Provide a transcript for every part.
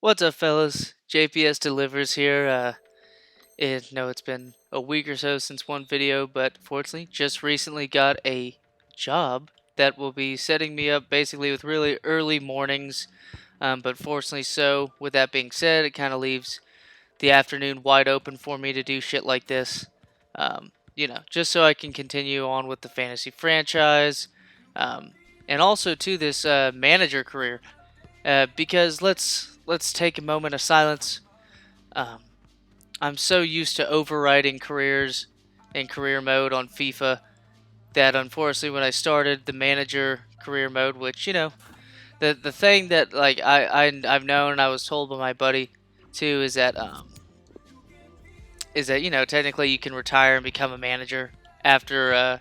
What's up, fellas? JPS delivers here. No, it's been a week or so since one video, but fortunately, just recently got a job that will be setting me up basically with really early mornings. But fortunately, with that being said, it kind of leaves the afternoon wide open for me to do shit like this. Just so I can continue on with the fantasy franchise, um, and also to this manager career. Because let's take a moment of silence. Um, I'm so used to overriding careers in career mode on FIFA that unfortunately when I started the manager career mode, which the thing that I've known and I was told by my buddy too is that technically you can retire and become a manager after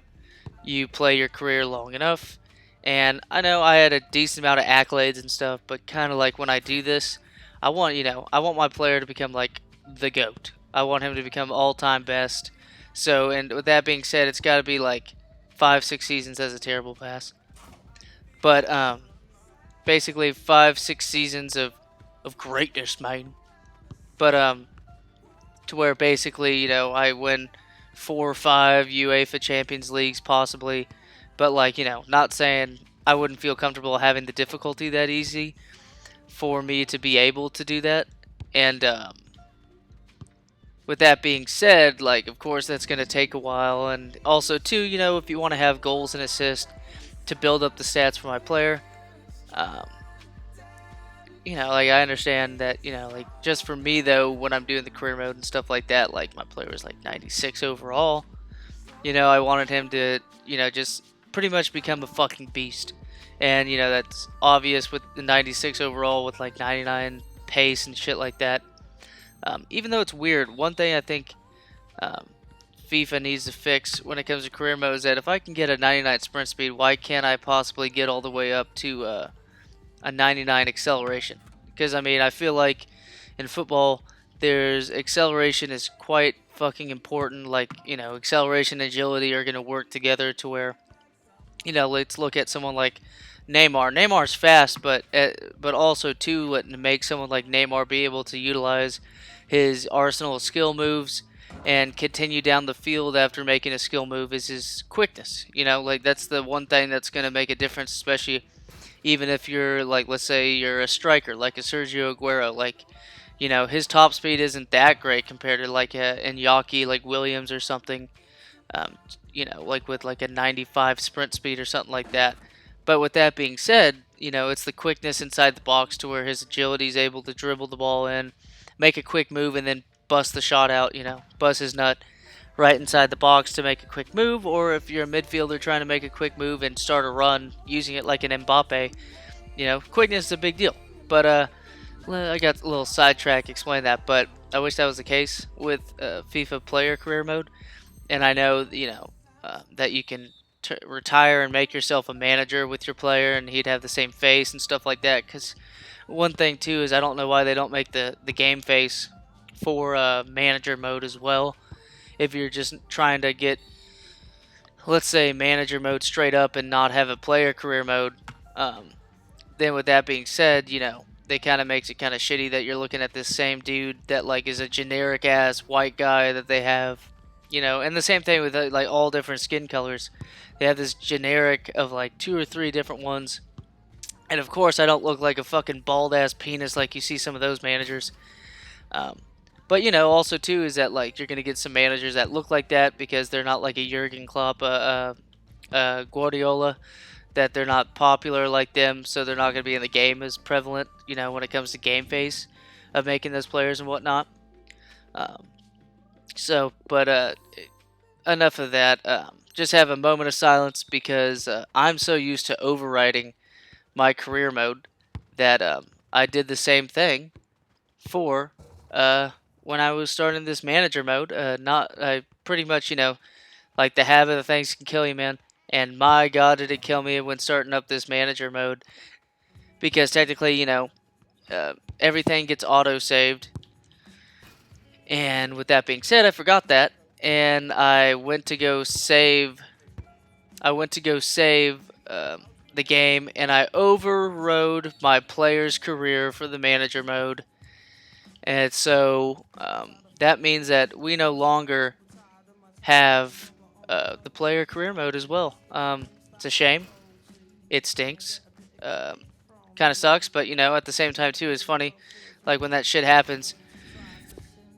you play your career long enough. And I know I had a decent amount of accolades and stuff, but kind of like when I do this, I want my player to become like the GOAT. I want him to become all-time best. So, and with that being said, it's got to be like 5, 6 seasons as a terrible pass. But basically 5, 6 seasons of greatness, man. But to where basically I win 4 or 5 UEFA Champions Leagues possibly, but not saying I wouldn't feel comfortable having the difficulty that easy for me to be able to do that. And with that being said, of course that's going to take a while, and also too, if you want to have goals and assists to build up the stats for my player, um, I understand that, just for me though, when I'm doing the career mode and stuff like that, like my player was like 96 overall. I wanted him to, just pretty much become a fucking beast. And, that's obvious with the 96 overall with like 99 pace and shit like that. Even though it's weird, one thing I think um, FIFA needs to fix when it comes to career mode is that if I can get a 99 sprint speed, why can't I possibly get all the way up to a 99 acceleration? Because, I mean, I feel like in football, there's acceleration is quite fucking important. Like, acceleration and agility are going to work together to where, let's look at someone like Neymar. Neymar's fast, but also too what makes someone like Neymar be able to utilize his arsenal of skill moves and continue down the field after making a skill move is his quickness. That's the one thing that's going to make a difference, especially even if you're like, let's say you're a striker like a Sergio Aguero. Like, his top speed isn't that great compared to like a Iñaki, like Williams or something. Um, like with like a 95 sprint speed or something like that. But with that being said, it's the quickness inside the box to where his agility is able to dribble the ball in, make a quick move, and then bust the shot out. Bust his nut right inside the box to make a quick move. Or if you're a midfielder trying to make a quick move and start a run using it like an Mbappe, quickness is a big deal. But I got a little sidetrack explaining that, but I wish that was the case with FIFA player career mode. And I know, that you can retire and make yourself a manager with your player, and he'd have the same face and stuff like that. Because one thing too is I don't know why they don't make the game face for manager mode as well. If you're just trying to get, let's say, manager mode straight up and not have a player career mode, um, then with that being said, they kind of makes it kind of shitty that you're looking at this same dude that like is a generic ass white guy that they have, and the same thing with like all different skin colors. They have this generic of like 2 or 3 different ones, and of course I don't look like a fucking bald ass penis like you see some of those managers. Um, but also too is that like you're gonna get some managers that look like that because they're not like a Jurgen Klopp, Guardiola, that they're not popular like them, so they're not going to be in the game as prevalent, when it comes to game face of making those players and whatnot. Um, but enough of that. Just have a moment of silence because I'm so used to overriding my career mode that I did the same thing for when I was starting this manager mode. Not I pretty much like the habit of things can kill you, man. And my God, did it kill me when starting up this manager mode. Because technically, everything gets auto saved. And with that being said, I forgot that. And I went to go save. The game, and I overrode my player's career for the manager mode. And so that means that we no longer have the player career mode as well. It's a shame. It stinks. Um, kind of sucks, but at the same time too, it's funny. Like when that shit happens,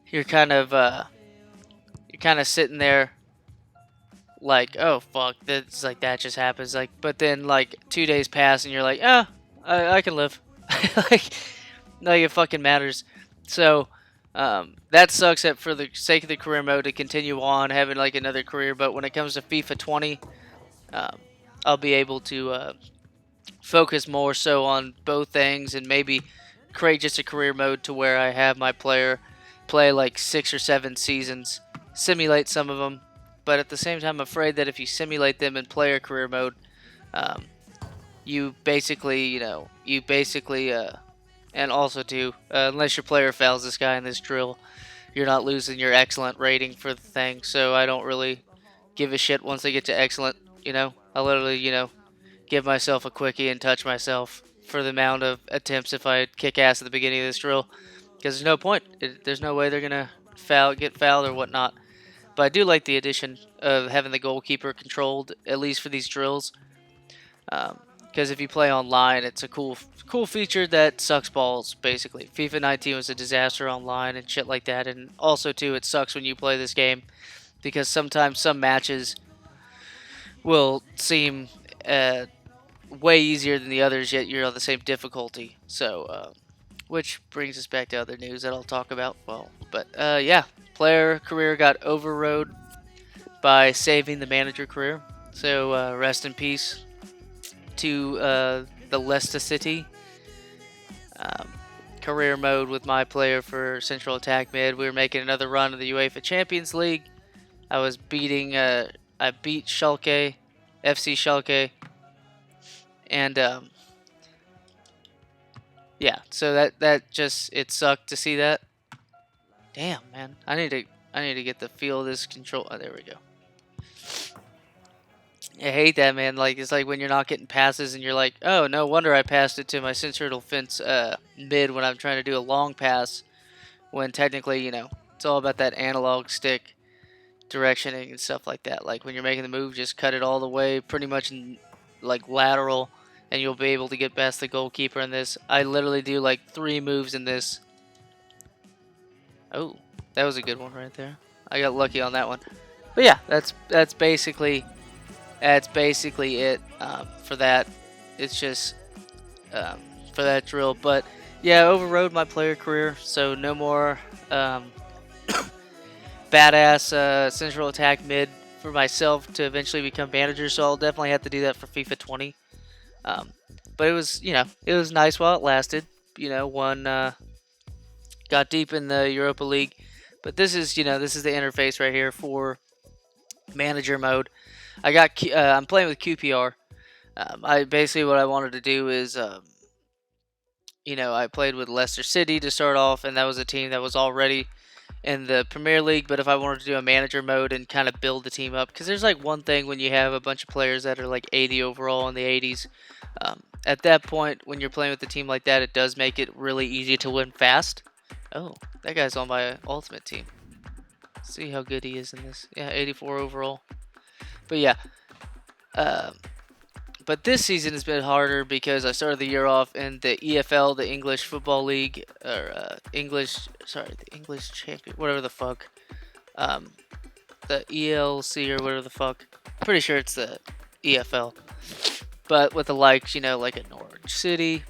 you're kind of sitting there like, oh fuck, that's like that just happens. Like, but then like 2 days pass and you're like, ah, I can live. like, like it fucking matters. So that sucks that for the sake of the career mode to continue on having like another career. But when it comes to FIFA 20, um, I'll be able to focus more so on both things and maybe create just a career mode to where I have my player play like 6 or 7 seasons, simulate some of them. But at the same time, I'm afraid that if you simulate them in player career mode, um, you basically, and also too, unless your player fails this guy in this drill, you're not losing your excellent rating for the thing. So I don't really give a shit once they get to excellent. I literally, give myself a quickie and touch myself for the amount of attempts if I kick ass at the beginning of this drill, because there's no point. There's no way they're gonna get fouled or whatnot. But I do like the addition of having the goalkeeper controlled, at least for these drills. Because if you play online, it's a cool feature that sucks balls, basically. FIFA 19 was a disaster online and shit like that. And also, too, it sucks when you play this game because sometimes some matches will seem way easier than the others, yet you're on the same difficulty. So, which brings us back to other news that I'll talk about. Yeah, player career got overrode by saving the manager career. So, rest in peace to the Leicester City. Career mode with my player for central attack mid. We were making another run of the UEFA Champions League. I was beating. I beat Schalke, FC Schalke, and yeah. So that just it sucked to see that. Damn, man. I need to get the feel of this control. Oh, there we go. I hate that, man. Like, it's like when you're not getting passes and you're like, oh, no wonder I passed it to my central defense mid when I'm trying to do a long pass, when technically, it's all about that analog stick directioning and stuff like that. Like, when you're making the move, just cut it all the way, pretty much like lateral, and you'll be able to get past the goalkeeper in this. I literally do like 3 moves in this. Oh, that was a good one right there. I got lucky on that one. But yeah, that's basically it for that. It's just for that drill. But yeah, overrode my player career, so no more badass central attack mid for myself to eventually become manager. So I'll definitely have to do that for FIFA 20. But it was it was nice while it lasted. One got deep in the Europa League, but this is the interface right here for manager mode. I'm playing with QPR. I basically what I wanted to do is, I played with Leicester City to start off, and that was a team that was already in the Premier League. But if I wanted to do a manager mode and kind of build the team up, because there's like one thing when you have a bunch of players that are like 80 overall in the 80s. At that point, when you're playing with a team like that, it does make it really easy to win fast. Oh, that guy's on my ultimate team. Let's see how good he is in this. Yeah, 84 overall. But yeah, but this season has been harder because I started the year off in the EFL, the English Football League, or the English Champion, whatever the fuck, the ELC or whatever the fuck. Pretty sure it's the EFL, but with the likes, like a Norwich City,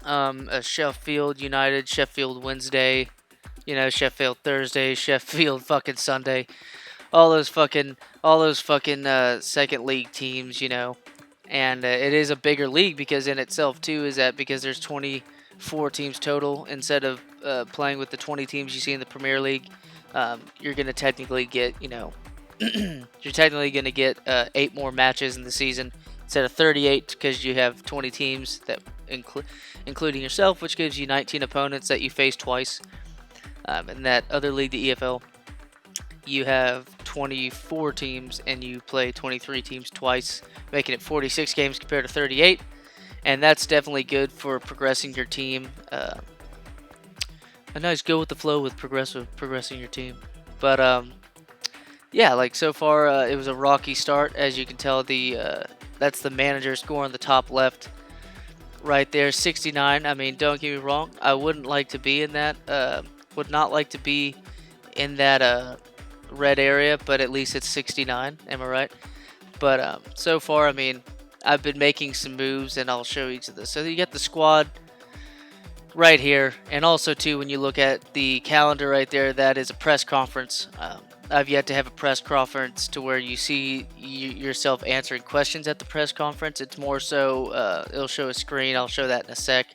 a Sheffield United, Sheffield Wednesday, Sheffield Thursday, Sheffield fucking Sunday. All those fucking second league teams, and it is a bigger league because in itself too is that because there's 24 teams total instead of playing with the 20 teams you see in the Premier League. You're gonna technically get you're technically gonna get 8 more matches in the season instead of 38 because you have 20 teams that including yourself, which gives you 19 opponents that you face twice. In that other league, the EFL, you have 24 teams and you play 23 teams twice, making it 46 games compared to 38. And that's definitely good for progressing your team a nice go with the flow with progressing your team. But yeah, like so far it was a rocky start, as you can tell. That's the manager score on the top left right there, 69. I mean, don't get me wrong, I wouldn't like to be in that. Would not like to be in that red area, but at least it's 69. Am I right? But so far, I mean, I've been making some moves, and I'll show each of this. So you got the squad right here, and also too, when you look at the calendar right there, that is a press conference. I've yet to have a press conference to where you see yourself answering questions at the press conference. It's more so it'll show a screen. I'll show that in a sec.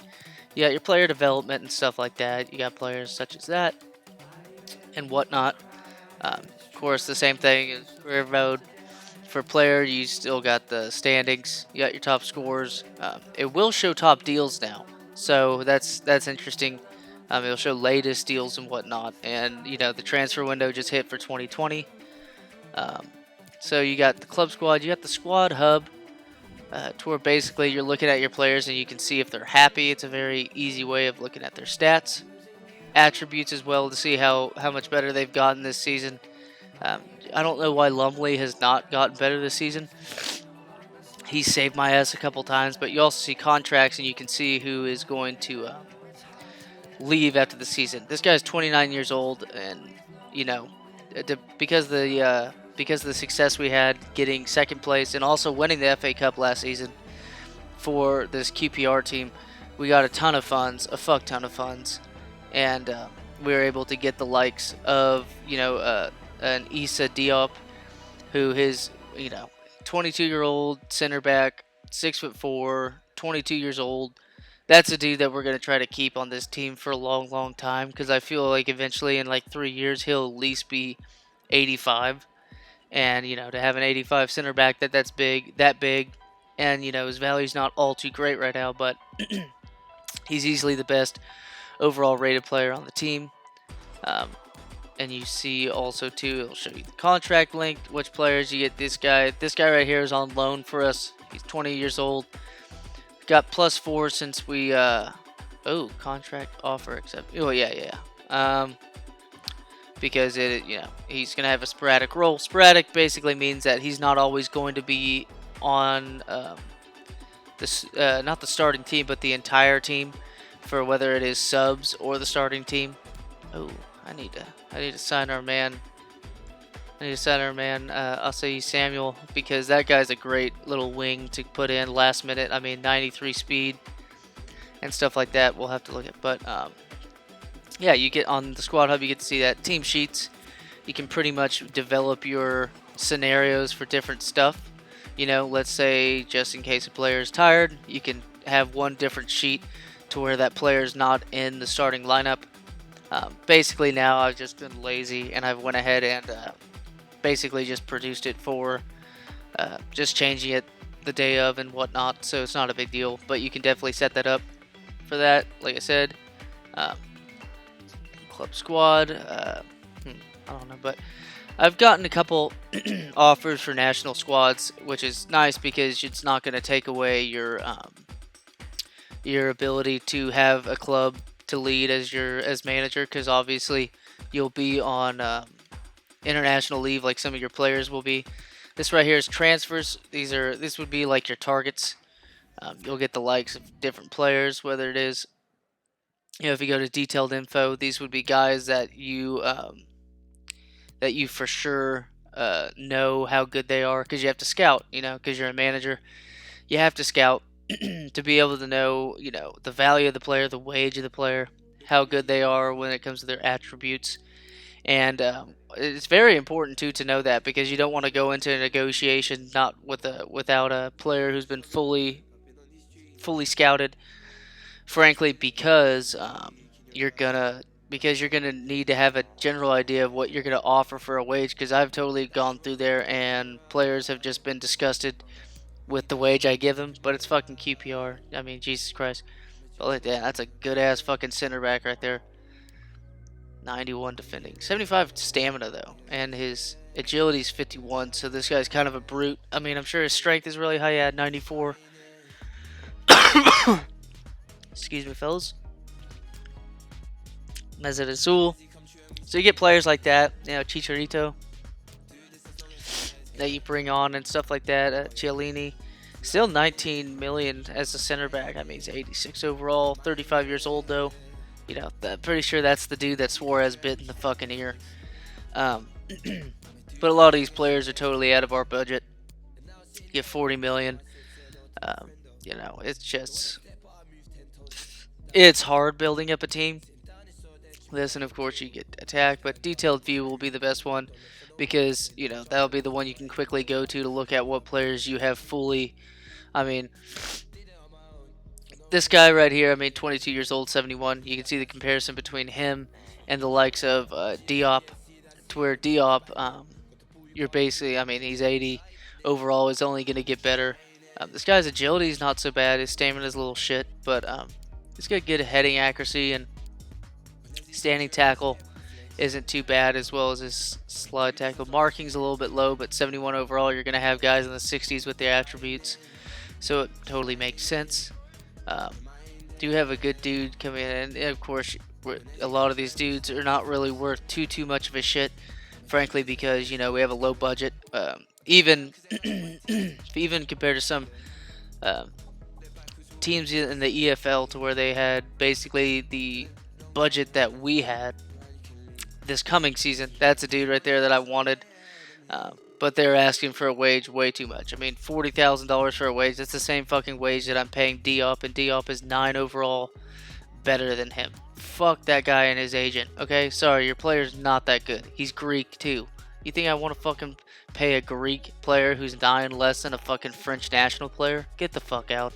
You got your player development and stuff like that. You got players such as that and whatnot. Of course, the same thing as career mode. For player, you still got the standings. You got your top scores. It will show top deals now, so that's interesting. It'll show latest deals and whatnot, and you know the transfer window just hit for 2020. So you got the club squad, you got the squad hub, to where basically you're looking at your players and you can see if they're happy. It's a very easy way of looking at their stats, attributes as well, to see how much better they've gotten this season. I don't know why Lumley has not gotten better this season. He saved my ass a couple times, but you also see contracts and you can see who is going to leave after the season. This guy's 29 years old, and you know, because of the success we had getting second place and also winning the FA Cup last season for this QPR team, we got a ton of funds, a fuck ton of funds, and we were able to get the likes of an Issa Diop, who is 22-year-old center back, 6'4", 22 years old. That's a dude that we're going to try to keep on this team for a long, long time, because I feel like eventually in like 3 years he'll at least be 85. And, to have an 85 center back that's big, and, his value's not all too great right now, but he's easily the best overall rated player on the team. And you see also, too, it'll show you the contract length, which players you get. This guy right here is on loan for us. He's 20 years old. Got +4 since we, contract offer accept. Oh, yeah. Because he's going to have a sporadic role. Sporadic basically means that he's not always going to be on not the starting team, but the entire team, for whether it is subs or the starting team. Oh, I need to sign our man. I'll say Samuel, because that guy's a great little wing to put in last minute. I mean, 93 speed and stuff like that. We'll have to look at, but yeah, you get on the squad hub. You get to see that team sheets. You can pretty much develop your scenarios for different stuff. Let's say just in case a player is tired, you can have one different sheet to where that player is not in the starting lineup. Basically, now I've just been lazy and I've went ahead and basically just produced it for just changing it the day of and whatnot, so it's not a big deal, but you can definitely set that up for that. Like I said, club squad, I don't know, but I've gotten a couple offers for national squads, which is nice because it's not going to take away your ability to have a club to lead as manager, because obviously you'll be on international leave like some of your players will be. This right here is transfers. This would be like your targets. You'll get the likes of different players, whether it is, if you go to detailed info, these would be guys that you for sure know how good they are, because you have to scout, because you're a manager. You have to scout to be able to know, the value of the player, the wage of the player, how good they are when it comes to their attributes. And it's very important too to know that, because you don't want to go into a negotiation without a player who's been fully scouted. Frankly, because you're gonna need to have a general idea of what you're gonna offer for a wage. Because I've totally gone through there, and players have just been disgusted with the wage I give them. But it's fucking QPR. I mean, Jesus Christ. But like that, that's a good ass fucking center back right there. 91 defending, 75 stamina though, and his agility is 51. So this guy's kind of a brute. I mean, I'm sure his strength is really high at 94. Excuse me, fellas. Mesut Özil. So you get players like that, Chicharito, that you bring on and stuff like that. Chiellini, still 19 million as a center back. I mean, he's 86 overall, 35 years old though. Pretty sure that's the dude that Suarez bit in the fucking ear. Um, but a lot of these players are totally out of our budget. You get 40 million. Um, it's hard building up a team. This, and of course you get attack, but detailed view will be the best one because that'll be the one you can quickly go to look at what players you have fully. I mean, this guy right here, 22 years old, 71. You can see the comparison between him and the likes of Diop, to where Diop, you're basically, he's 80 overall, is only going to get better. This guy's agility is not so bad. His stamina is a little shit, but he's got good heading accuracy, and standing tackle isn't too bad, as well as his slide tackle. Marking's a little bit low, but 71 overall, you're going to have guys in the 60s with their attributes, so it totally makes sense. Do have a good dude coming in, and of course, a lot of these dudes are not really worth too much of a shit, frankly, because we have a low budget. Even even compared to some teams in the EFL, to where they had basically the budget that we had this coming season. That's a dude right there that I wanted, but they're asking for a wage way too much. $40,000 for a wage. That's the same fucking wage that I'm paying Diop, and Diop is 9 overall, better than him. Fuck that guy and his agent. Okay, sorry, your player's not that good. He's Greek too. You think I want to fucking pay a Greek player who's 9 less than a fucking French national player? Get the fuck out.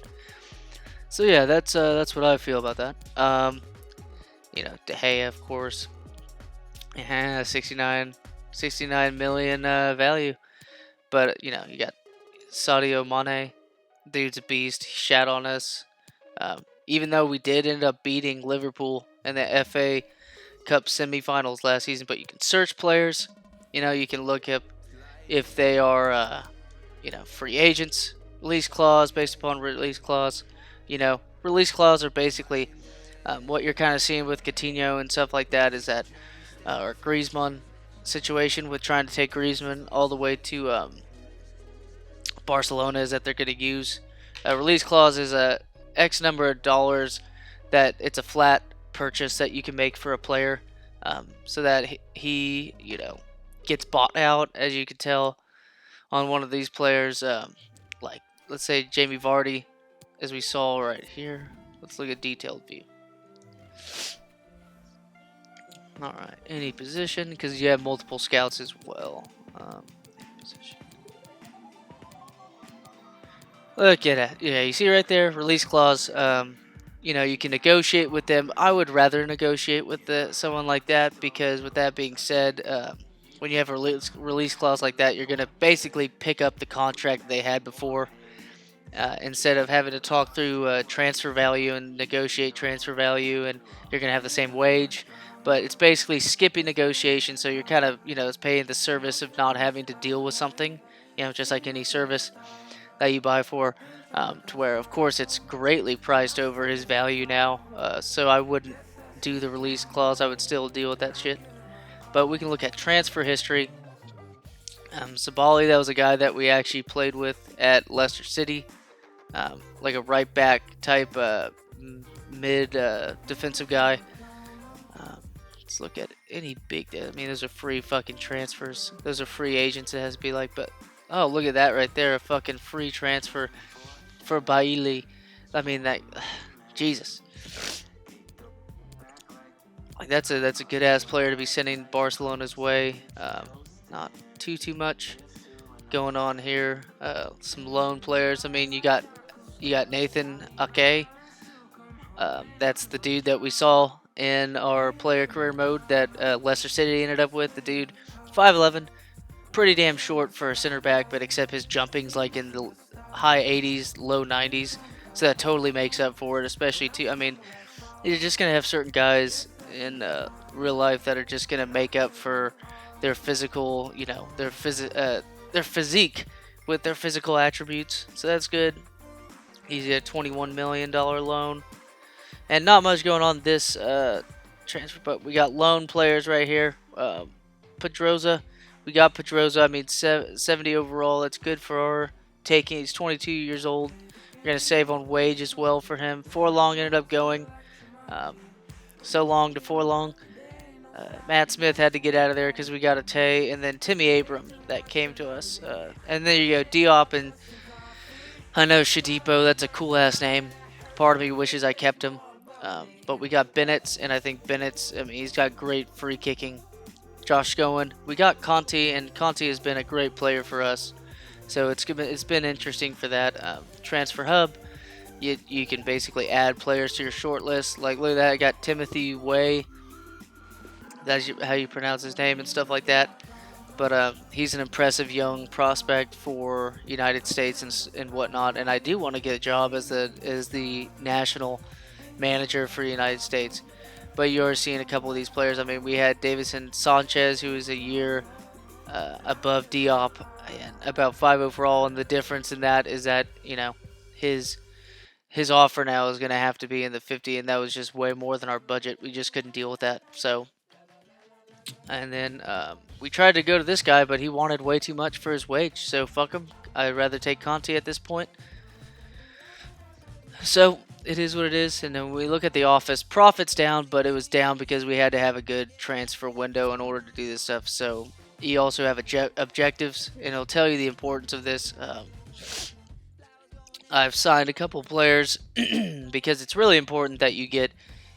So yeah, that's what I feel about that. De Gea, of course. 69 million value. But, you got Sadio Mane. Dude's a beast. He shat on us. Even though we did end up beating Liverpool in the FA Cup semifinals last season. But you can search players. You can look up if they are, free agents. Release clause, based upon release clause. Release clause are basically what you're kind of seeing with Coutinho and stuff like that, is that or Griezmann situation with trying to take Griezmann all the way to Barcelona, is that they're going to use a release clause is a X number of dollars, that it's a flat purchase that you can make for a player, so that he gets bought out, as you can tell on one of these players, like let's say Jamie Vardy, as we saw right here. Let's look at detailed view. Alright, any position, because you have multiple scouts as well. Position. Look at that. Yeah, you see right there, release clause. You can negotiate with them. I would rather negotiate with someone like that, because with that being said, when you have a release clause like that, you're going to basically pick up the contract they had before, instead of having to talk through transfer value and negotiate transfer value, and you're going to have the same wage. But it's basically skipping negotiation, so you're kind of, it's paying the service of not having to deal with something, just like any service that you buy for, to where, of course, it's greatly priced over his value now, so I wouldn't do the release clause. I would still deal with that shit. But we can look at transfer history. Sabali, that was a guy that we actually played with at Leicester City, like a right back type mid defensive guy. Let's look at any big. Those are free fucking transfers. Those are free agents. It has to be like, but oh, look at that right there, a fucking free transfer for Bailey. That Jesus. Like that's a good ass player to be sending Barcelona's way. Not too much going on here. Some loan players. You got Nathan Ake. That's the dude that we saw in our player career mode that Leicester City ended up with. The dude, 5'11", pretty damn short for a center back, but except his jumping's like in the high 80s, low 90s, so that totally makes up for it. Especially too, you're just gonna have certain guys in real life that are just gonna make up for their physical, their physique with their physical attributes. So that's good. He's a $21 million loan. And not much going on this transfer, but we got loan players right here. Pedroza, we got Pedroza. I mean, 70 overall. That's good for our taking. He's 22 years old. We're gonna save on wage as well for him. Forlong ended up going. Um, so long to Forlong. Matt Smith had to get out of there because we got a Tay, and then Timmy Abram that came to us. And there you go, Diop, and I know Shadipo. That's a cool ass name. Part of me wishes I kept him. But we got Bennett, and I think Bennett's, I mean, he's got great free kicking. Josh Goen. We got Conti, and Conti has been a great player for us. So it's been interesting for that. Transfer Hub, you can basically add players to your short list. Like, look at that. I got Timothy Way. That's how you pronounce his name and stuff like that. But he's an impressive young prospect for United States and whatnot. And I do want to get a job as the national manager for the United States. But you're seeing a couple of these players. I mean, we had Davison Sanchez, who is a year above Diop, and about 5 overall. And the difference in that is that, you know, his offer now is going to have to be in the 50, and that was just way more than our budget. We just couldn't deal with that. So, and then we tried to go to this guy, but he wanted way too much for his wage. So fuck him. I'd rather take Conti at this point. So it is what it is. And then we look at the office. Profits down, but it was down because we had to have a good transfer window in order to do this stuff. So you also have objectives, and it'll tell you the importance of this. I've signed a couple players because it's really important that you get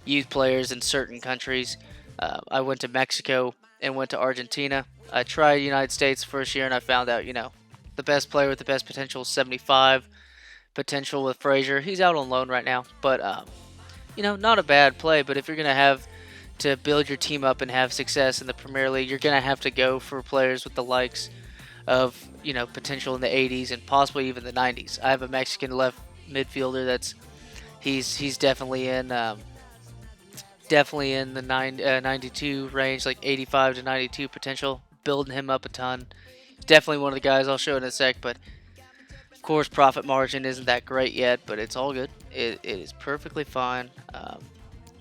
youth players in certain countries. I went to Mexico and went to Argentina. I tried United States first year, and I found out, you know, the best player with the best potential is 75. Potential with Frazier. He's out on loan right now, but you know, not a bad play. But if you're gonna have to build your team up and have success in the Premier League, you're gonna have to go for players with the likes of, you know, potential in the 80s and possibly even the 90s. I have a Mexican left midfielder that's he's definitely in the 92 range, like 85 to 92 potential. Building him up a ton. Definitely one of the guys I'll show in a sec, but of course, profit margin isn't that great yet, but it's all good. It is perfectly fine.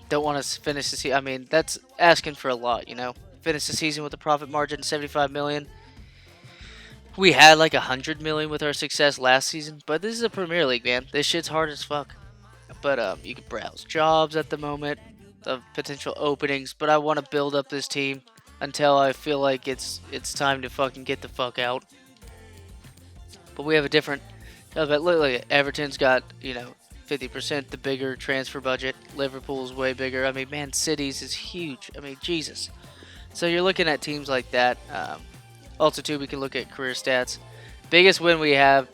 Don't want to finish the season. I mean, that's asking for a lot, you know. Finish the season with a profit margin of 75 million. We had like 100 million with our success last season, but this is a Premier League, man. This shit's hard as fuck. But you can browse jobs at the moment of potential openings. But I want to build up this team until I feel like it's time to fucking get the fuck out. But we have a different. Look, Everton's got, you know, 50% the bigger transfer budget. Liverpool's way bigger. I mean, Man City's is huge. I mean, Jesus. So you're looking at teams like that. Also, too, we can look at career stats. Biggest win we have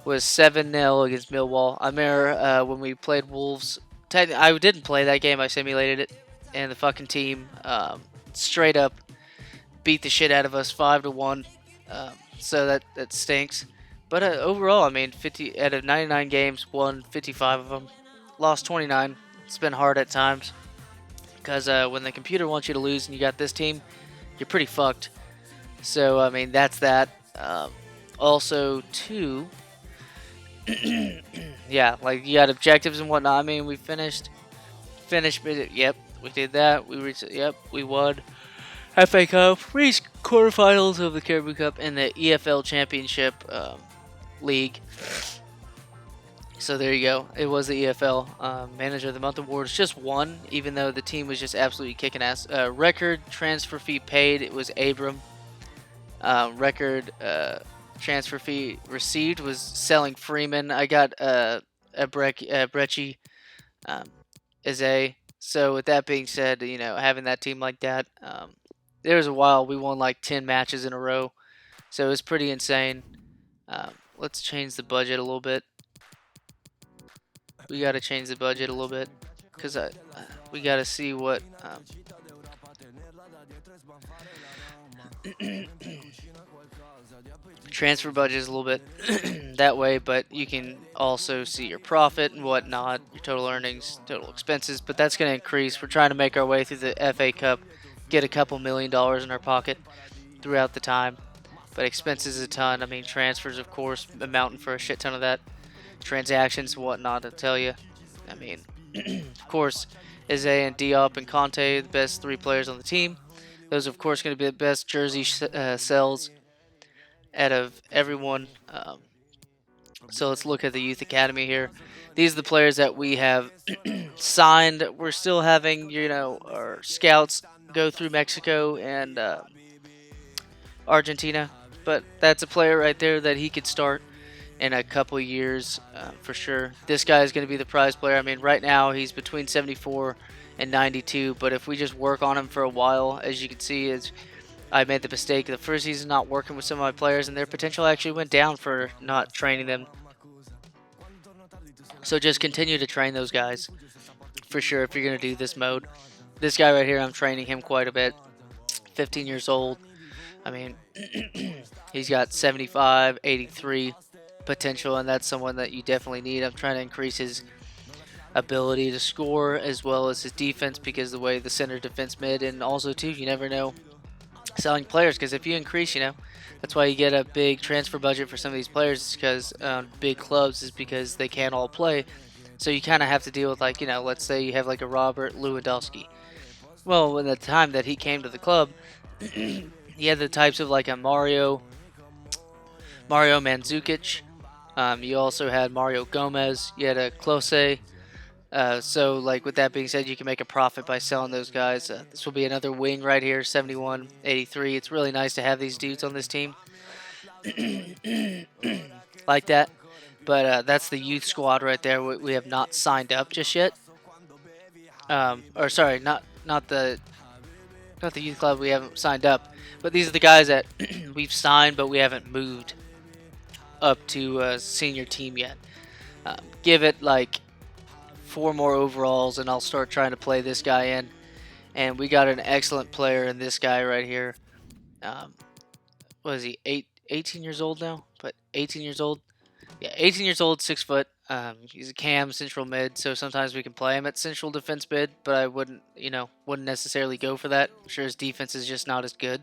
was 7-0 against Millwall. I remember when we played Wolves. I didn't play that game. I simulated it, and the fucking team straight up beat the shit out of us 5-1. So that stinks. But overall, I mean, 50 out of 99 games, won 55 of them, lost 29. It's been hard at times because when the computer wants you to lose and you got this team, you're pretty fucked. So I mean, that's that. Also, too, yeah, like you got objectives and whatnot. I mean, we finished. Yep, we did that. We reached. Yep, we won FA Cup, reached quarterfinals of the Caribou Cup and the EFL Championship League. So there you go. It was the EFL Manager of the Month awards. Just one, even though the team was just absolutely kicking ass. Record transfer fee paid. It was Abram. Record transfer fee received was selling Freeman. I got a Brecci Eze. So with that being said, you know, having that team like that, there was a while we won like 10 matches in a row. So it was pretty insane. Let's change the budget a little bit. We got to change the budget a little bit because we got to see what transfer budget is a little bit that way, but you can also see your profit and whatnot, your total earnings, total expenses, but that's going to increase. We're trying to make our way through the FA Cup, get a couple $1 million in our pocket throughout the time. But expenses a ton. I mean, transfers, of course, amounting for a shit ton of that. Transactions and whatnot, I'll tell you. I mean, of course, Eze and Diop and Conte, the best 3 players on the team. Those, of course, going to be the best jersey sells out of everyone. So let's look at the youth academy here. These are the players that we have signed. We're still having, our scouts go through Mexico and Argentina, but that's a player right there that he could start in a couple years for sure. This guy is going to be the prize player. I mean, right now he's between 74 and 92, but if we just work on him for a while, as you can see, is I made the mistake the first season not working with some of my players, and their potential actually went down for not training them. So just continue to train those guys for sure if you're going to do this mode. This guy right here, I'm training him quite a bit. 15 years old. I mean, he's got 75, 83 potential, and that's someone that you definitely need. I'm trying to increase his ability to score as well as his defense, because the way the center defense mid, and also too, you never know selling players, because if you increase, that's why you get a big transfer budget for some of these players, because big clubs is because they can't all play. So you kind of have to deal with, like, let's say you have like a Robert Lewandowski. Well, in the time that he came to the club, he had the types of like a Mario Mandzukic. You also had Mario Gomez. You had a Klose. So, like, with that being said, you can make a profit by selling those guys. This will be another wing right here, 71, 83. It's really nice to have these dudes on this team like that. But that's the youth squad right there. We have not signed up just yet. Or sorry, not the youth club. We haven't signed up. But these are the guys that we've signed, but we haven't moved up to a senior team yet. Give it like 4 more overalls, and I'll start trying to play this guy in. And we got an excellent player in this guy right here. What is he? 18 years old now? But 18 years old? Yeah, 18 years old, 6 foot. He's a cam central mid, so sometimes we can play him at central defense mid, but I wouldn't necessarily go for that. I'm sure his defense is just not as good.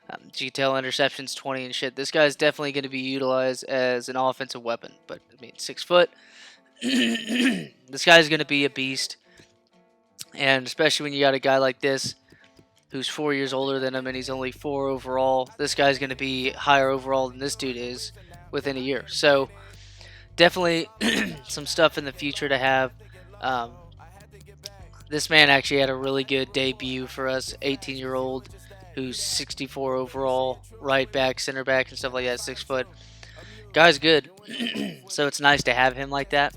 As you can tell, interceptions 20 and shit. This guy's definitely going to be utilized as an offensive weapon, but I mean, 6 foot. This guy's going to be a beast, and especially when you got a guy like this who's 4 years older than him, and he's only 4 overall. This guy's going to be higher overall than this dude is within a year. So definitely some stuff in the future to have. This man actually had a really good debut for us, 18-year-old who's 64 overall, right back, center back, and stuff like that, 6 foot. Guy's good. So it's nice to have him like that.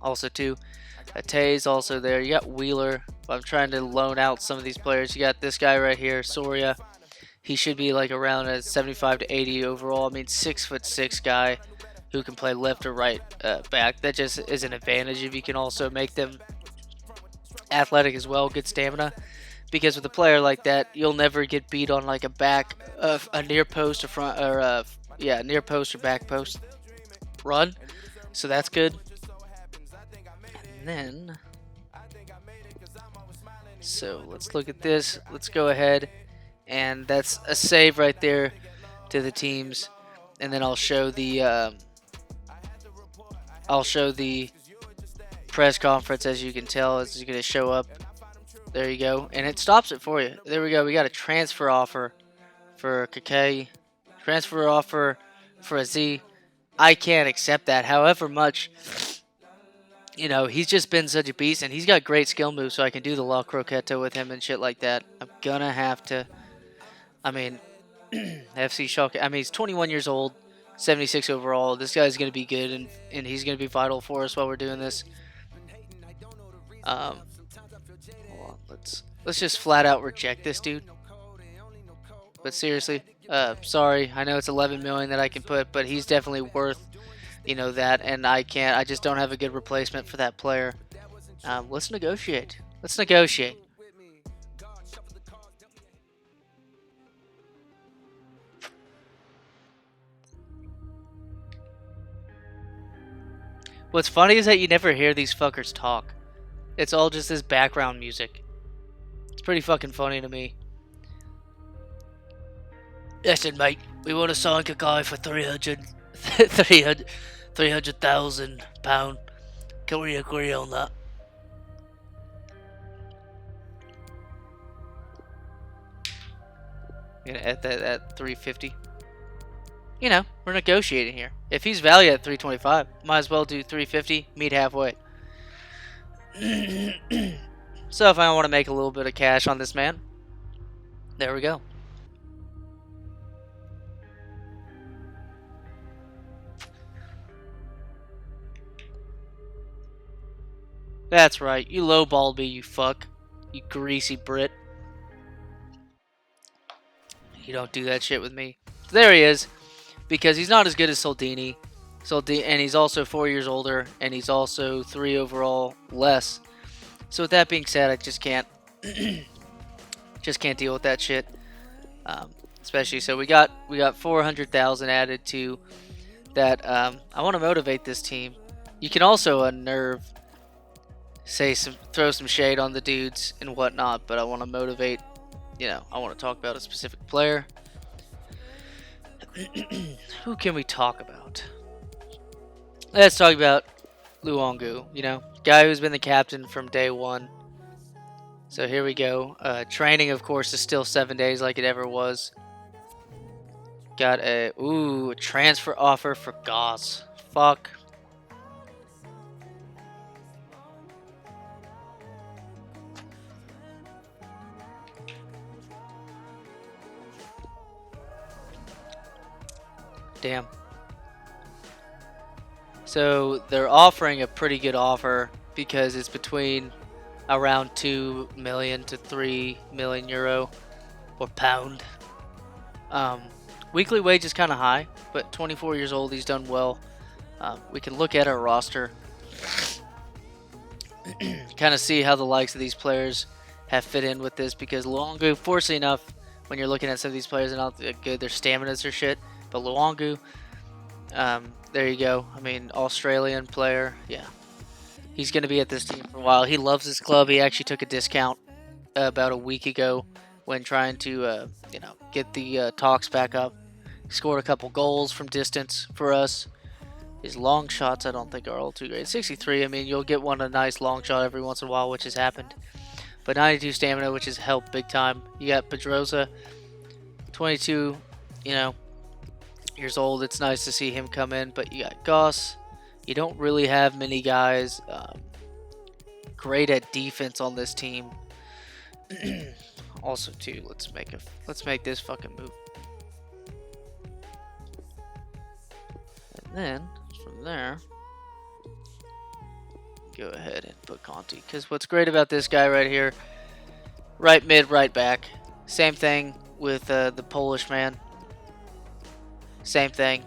Also, too, Tate's also there. You got Wheeler. I'm trying to loan out some of these players. You got this guy right here, Soria. He should be like around a 75 to 80 overall. I mean, 6'6" guy who can play left or right back. That just is an advantage if you can also make them athletic as well, good stamina. Because with a player like that, you'll never get beat on like a back, a near post or front, or near post or back post run. So that's good. And then, so let's look at this. Let's go ahead, and that's a save right there to the teams. And then I'll show the press conference. As you can tell, it's going to show up. There you go, and it stops it for you. There we go. We got a transfer offer for Kake, transfer offer for a Z. I can't accept that. However much, he's just been such a beast, and he's got great skill moves, so I can do the La Croqueta with him and shit like that. I'm gonna have to. I mean, FC Schalke. I mean, he's 21 years old, 76 overall. This guy's gonna be good, and he's gonna be vital for us while we're doing this. Hold on, let's just flat out reject this dude. But seriously, sorry, I know it's 11 million that I can put, but he's definitely worth, that, and I just don't have a good replacement for that player. Let's negotiate. What's funny is that you never hear these fuckers talk. It's all just this background music. It's pretty fucking funny to me. Listen, mate, we want to sign Kakai for 300,000 £300,000. Can we agree on that? at 350. You know, we're negotiating here. If he's valued at 325, might as well do 350, meet halfway. So if I want to make a little bit of cash on this man, there we go. That's right. You lowballed me, you fuck. You greasy Brit. You don't do that shit with me. So there he is. Because he's not as good as Soldini. And he's also 4 years older. And he's also 3 overall less. So with that being said, I just can't just can't deal with that shit. Especially so we got 400,000 added to that. I want to motivate this team. You can also unnerve, throw some shade on the dudes and whatnot, but I want to motivate. You know, I want to talk about a specific player. Who can we talk about? Let's talk about Luongo. You know, guy who's been the captain from day one. So here we go. Training, of course, is still 7 days like it ever was. Got a transfer offer for Goss. Fuck. Damn. So they're offering a pretty good offer because it's between around 2 million to 3 million euro or pound. Weekly wage is kind of high, but 24 years old, he's done well. We can look at our roster, kind of see how the likes of these players have fit in with this, because Luongo, fortunately enough, when you're looking at some of these players, they're not good. Their stamina's are shit. But Luongo, there you go. I mean, Australian player, yeah. He's going to be at this team for a while. He loves his club. He actually took a discount about a week ago when trying to, get the talks back up. He scored a couple goals from distance for us. His long shots, I don't think, are all too great. 63, I mean, you'll get a nice long shot every once in a while, which has happened. But 92 stamina, which has helped big time. You got Pedrosa, 22, years old. It's nice to see him come in. But you got Goss. You don't really have many guys great at defense on this team. Also, too, let's make this fucking move. And then from there, go ahead and put Conti. Because what's great about this guy right here, right mid, right back. Same thing with the Polish man. Same thing.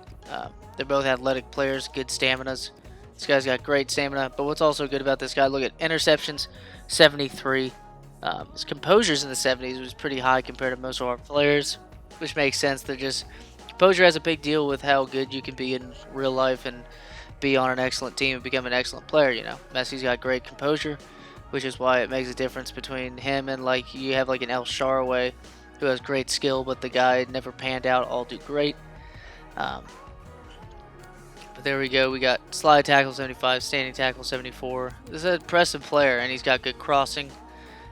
They're both athletic players, good staminas. This guy's got great stamina. But what's also good about this guy, look at interceptions, 73. His composure's in the 70s, which is pretty high compared to most of our players, which makes sense. Composure has a big deal with how good you can be in real life and be on an excellent team and become an excellent player, Messi's got great composure, which is why it makes a difference between him and, you have, an El Shaarawy, who has great skill, but the guy never panned out, all do great. But there we go. We got slide tackle 75, standing tackle 74. This is an impressive player, and he's got good crossing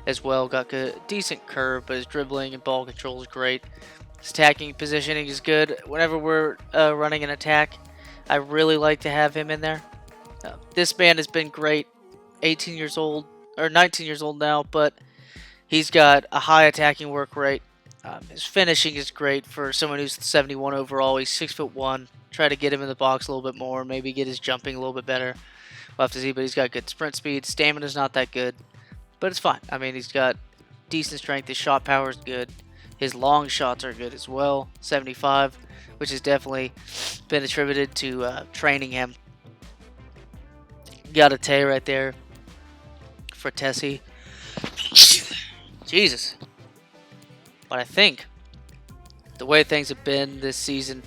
as well. Got good, decent curve, but his dribbling and ball control is great. His attacking positioning is good. Whenever we're running an attack, I really like to have him in there. This man has been great. 18 years old, or 19 years old now, but he's got a high attacking work rate. His finishing is great for someone who's 71 overall. He's 6'1". Try to get him in the box a little bit more. Maybe get his jumping a little bit better. We'll have to see, but he's got good sprint speed. Stamina's not that good, but it's fine. I mean, he's got decent strength. His shot power is good. His long shots are good as well. 75, which has definitely been attributed to training him. Got a Tay right there for Tessie. Jesus. But I think the way things have been this season,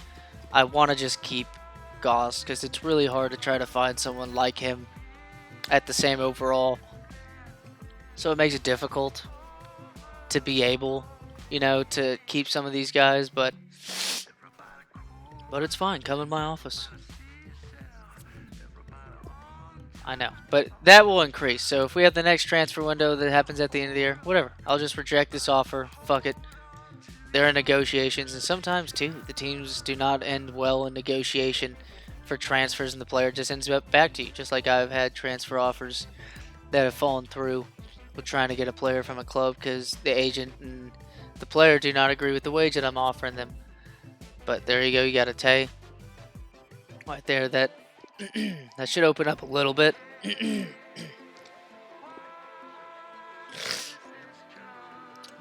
I want to just keep Goss because it's really hard to try to find someone like him at the same overall. So it makes it difficult to be able, to keep some of these guys, but it's fine. Come in my office. I know, but that will increase. So if we have the next transfer window that happens at the end of the year, whatever, I'll just reject this offer. Fuck it. they're in negotiations, and sometimes too, the teams do not end well in negotiation for transfers, and the player just ends up back to you. Just like I've had transfer offers that have fallen through with trying to get a player from a club because the agent and the player do not agree with the wage that I'm offering them. But there you go, you got a Tay right there. That that should open up a little bit.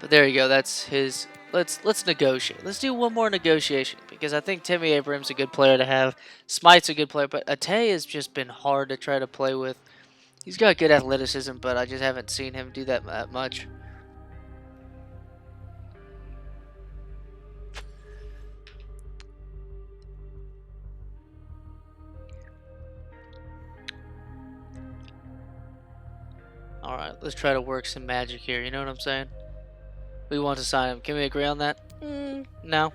But there you go. That's his. Let's negotiate. Let's do one more negotiation because I think Timmy Abrams a good player to have. Smite's a good player, but Ate has just been hard to try to play with. He's got good athleticism, but I just haven't seen him do that much. All right, let's try to work some magic here. You know what I'm saying? We want to sign him. Can we agree on that? No.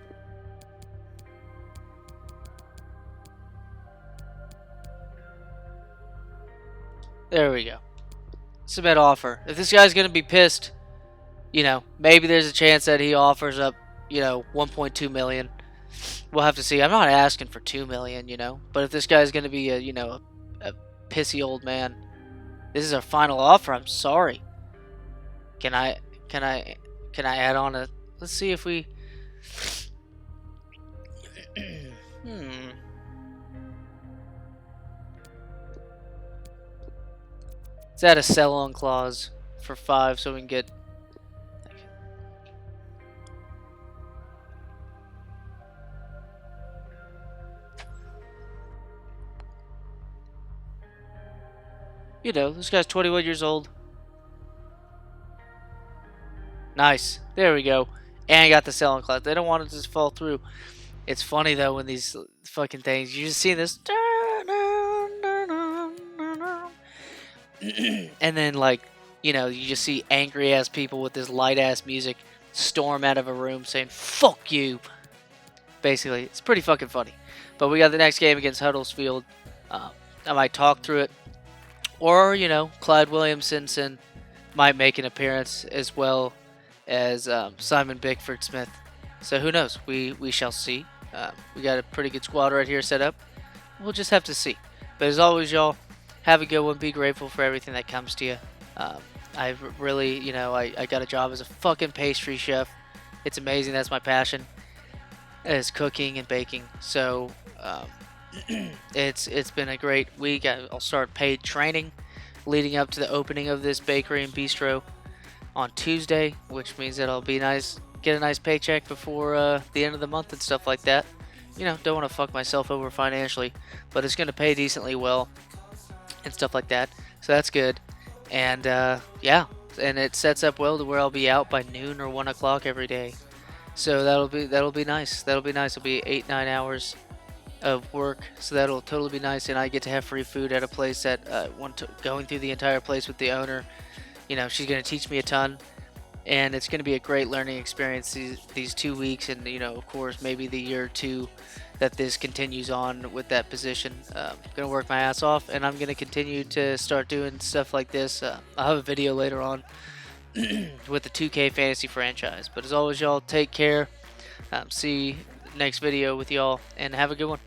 There we go. Submit offer. If this guy's going to be pissed, you know, maybe there's a chance that he offers up, you know, 1.2 million. We'll have to see. I'm not asking for 2 million, you know, but if this guy's going to be a, you know, a pissy old man, this is our final offer. I'm sorry. Can I add on a, let's see if we Let's add a sell-on clause for 5 so we can get. You know, this guy's 21 years old. Nice. There we go. And I got the sell-on clause. They don't want it to just fall through. It's funny though when these fucking things, you just see this. And then, like, you know, you just see angry ass people with this light ass music storm out of a room saying fuck you. Basically, it's pretty fucking funny. But we got the next game against Huddersfield. I might talk through it, or, you know, Clyde Williamson might make an appearance, as well as Simon Bickford-Smith. So who knows? We shall see. We got a pretty good squad right here set up. We'll just have to see. But as always, y'all, have a good one. Be grateful for everything that comes to you. I really, you know, I got a job as a fucking pastry chef. It's amazing. That's my passion, is cooking and baking. So it's been a great week. I'll start paid training leading up to the opening of this bakery and bistro on Tuesday, which means that I'll be nice, get a nice paycheck before the end of the month and stuff like that. You know, don't want to fuck myself over financially, but it's going to pay decently well and stuff like that. So that's good. And yeah, and it sets up well to where I'll be out by noon or 1 o'clock every day. So that'll be nice. That'll be nice. It'll be 8-9 hours of work, so that'll totally be nice. And I get to have free food at a place that going through the entire place with the owner. You know, she's going to teach me a ton, and it's going to be a great learning experience these 2 weeks, and, you know, of course, maybe the year or two that this continues on with that position. I'm going to work my ass off, and I'm going to continue to start doing stuff like this. I'll have a video later on with the 2K fantasy franchise. But as always, y'all, take care. See next video with y'all, and have a good one.